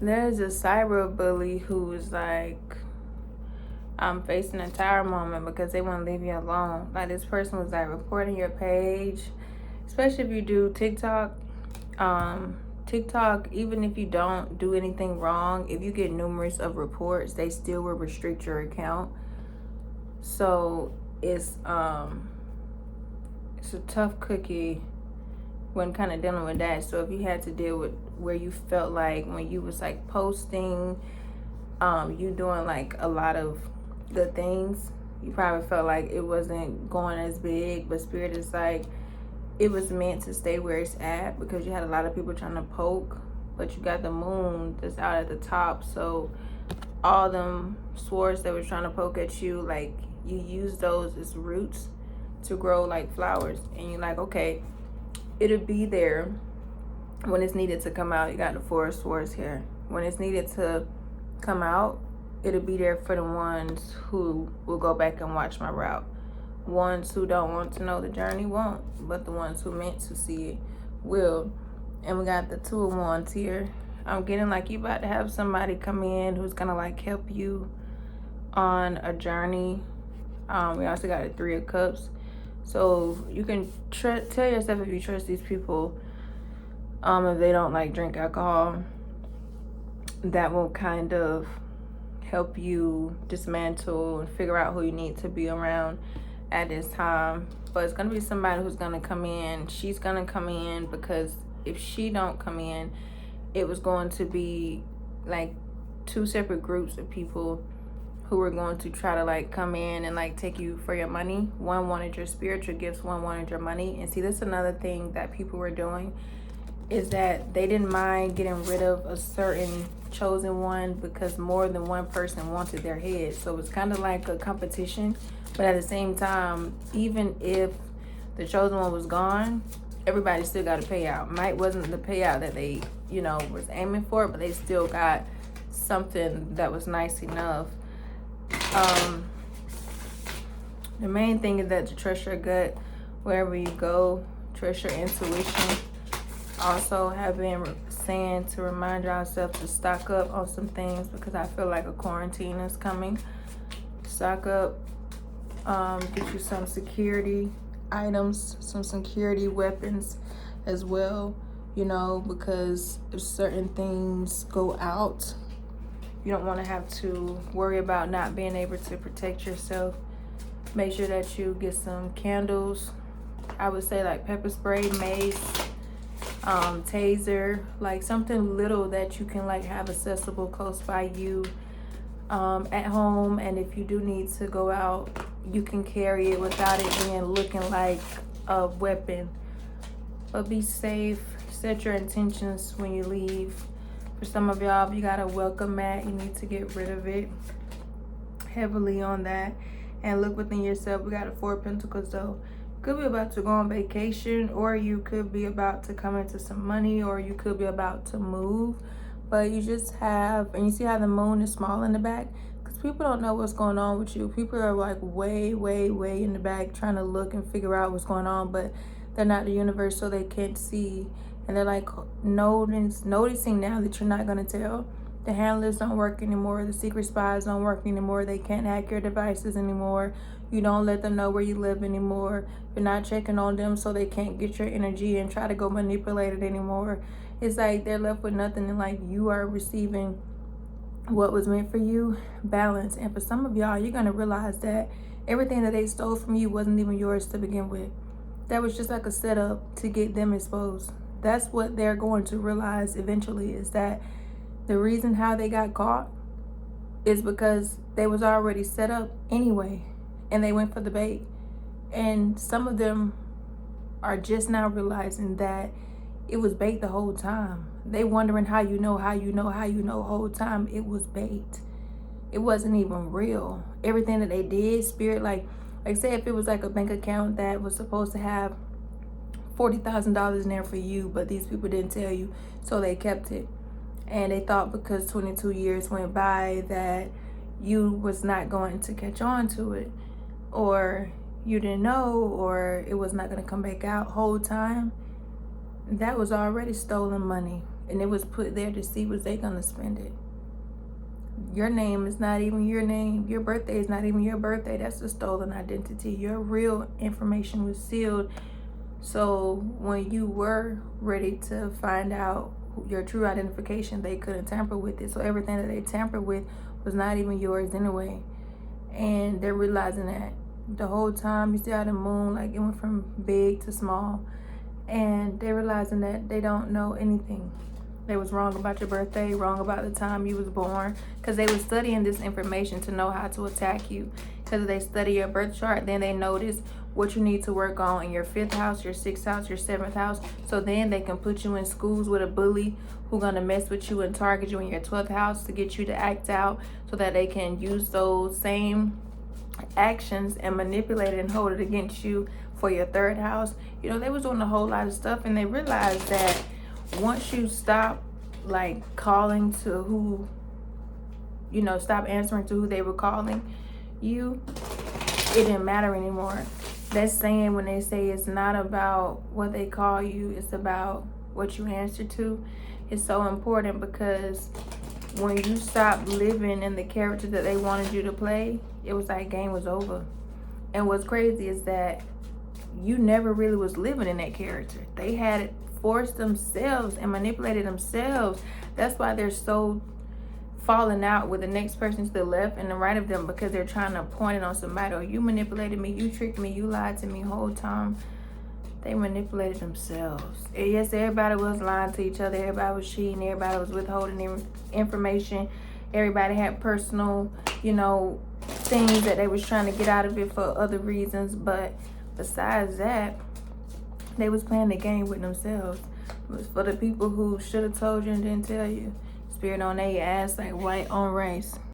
There's a cyber bully who is like, I'm facing a tower moment because they won't leave you alone. Like, this person was like reporting your page, especially if you do TikTok. TikTok, even if you don't do anything wrong, if you get numerous of reports, they still will restrict your account. So it's a tough cookie when kind of dealing with that. So if you had to deal with where you felt like when you was like posting, you doing like a lot of good things, you probably felt like it wasn't going as big, but Spirit is like, it was meant to stay where it's at because you had a lot of people trying to poke, but you got the moon that's out at the top. So all them swords that were trying to poke at you, like, you use those as roots to grow like flowers. And you're like, okay, it'll be there when it's needed to come out. You got the Four of Swords here. When it's needed to come out, it'll be there for the ones who will go back and watch my route. Ones who don't want to know the journey won't, but the ones who meant to see it will. And we got the Two of Wands here. I'm getting like you about to have somebody come in who's gonna like help you on a journey. We also got the Three of Cups. So you can tell yourself if you trust these people, if they don't like drink alcohol, that will kind of help you dismantle and figure out who you need to be around at this time. But it's gonna be somebody who's gonna come in. She's gonna come in because if she don't come in, it was going to be like two separate groups of people who were going to try to like come in and like take you for your money. One wanted your spiritual gifts, one wanted your money. And see, that's another thing that people were doing, is that they didn't mind getting rid of a certain chosen one because more than one person wanted their head. So it's kind of like a competition, but at the same time, even if the chosen one was gone, everybody still got a payout. Might wasn't the payout that they, was aiming for, but they still got something that was nice enough. The main thing is that to trust your gut wherever you go, trust your intuition. Also have been saying to remind yourself to stock up on some things because I feel like a quarantine is coming. Stock up, get you some security items, some security weapons as well, because if certain things go out, you don't want to have to worry about not being able to protect yourself. Make sure that you get some candles. I would say like pepper spray, mace, taser, like something little that you can like have accessible close by you at home. And if you do need to go out, you can carry it without it being looking like a weapon. But be safe. Set your intentions when you leave. For some of y'all, if you got a welcome mat, you need to get rid of it. Heavily on that. And look within yourself. We got a Four of Pentacles though. Could be about to go on vacation, or you could be about to come into some money, or you could be about to move. But you just have, and you see how the moon is small in the back? Because people don't know what's going on with you. People are like way, way, way in the back trying to look and figure out what's going on, but they're not the universe, so they can't see. And they're like noticing now that you're not going to tell. The handlers don't work anymore. The secret spies don't work anymore. They can't hack your devices anymore. You don't let them know where you live anymore. You're not checking on them so they can't get your energy and try to go manipulate it anymore. It's like they're left with nothing, and like you are receiving what was meant for you, balance. And for some of y'all, you're going to realize that everything that they stole from you wasn't even yours to begin with. That was just like a setup to get them exposed. That's what they're going to realize eventually, is that the reason how they got caught is because they was already set up anyway, and they went for the bait. And some of them are just now realizing that it was bait the whole time. They wondering how you know whole time it was bait. It wasn't even real. Everything that they did, Spirit, like say if it was like a bank account that was supposed to have $40,000 in there for you, but these people didn't tell you, so they kept it. And they thought because 22 years went by that you was not going to catch on to it, or you didn't know, or it was not going to come back out whole time. That was already stolen money. And it was put there to see was they gonna spend it. Your name is not even your name. Your birthday is not even your birthday. That's a stolen identity. Your real information was sealed. So when you were ready to find out your true identification, they couldn't tamper with it. So everything that they tampered with was not even yours anyway. And they're realizing that the whole time. You see how the moon, like, it went from big to small. And they're realizing that they don't know anything. They was wrong about your birthday, wrong about the time you was born, because they was studying this information to know how to attack you. Because they study your birth chart, then they notice what you need to work on in your 5th house, your 6th house, your 7th house. So then they can put you in schools with a bully who gonna mess with you and target you in your 12th house to get you to act out, so that they can use those same actions and manipulate it and hold it against you for your 3rd house. You know, they was doing a whole lot of stuff, and they realized that once you stop, like, calling to who, you know, stop answering to who they were calling you, it didn't matter anymore. That's saying when they say it's not about what they call you, it's about what you answer to. It's so important, because when you stop living in the character that they wanted you to play, it was like game was over. And what's crazy is that you never really was living in that character. They had it forced themselves and manipulated themselves. That's why they're so falling out with the next person to the left and the right of them, because they're trying to point it on somebody. Oh, you manipulated me, you tricked me, you lied to me the whole time. They manipulated themselves. And yes, everybody was lying to each other. Everybody was cheating. Everybody was withholding information. Everybody had personal, you know, things that they was trying to get out of it for other reasons. But besides that, they was playing the game with themselves. It was for the people who should have told you and didn't tell you. Spirit on their ass like white on rice.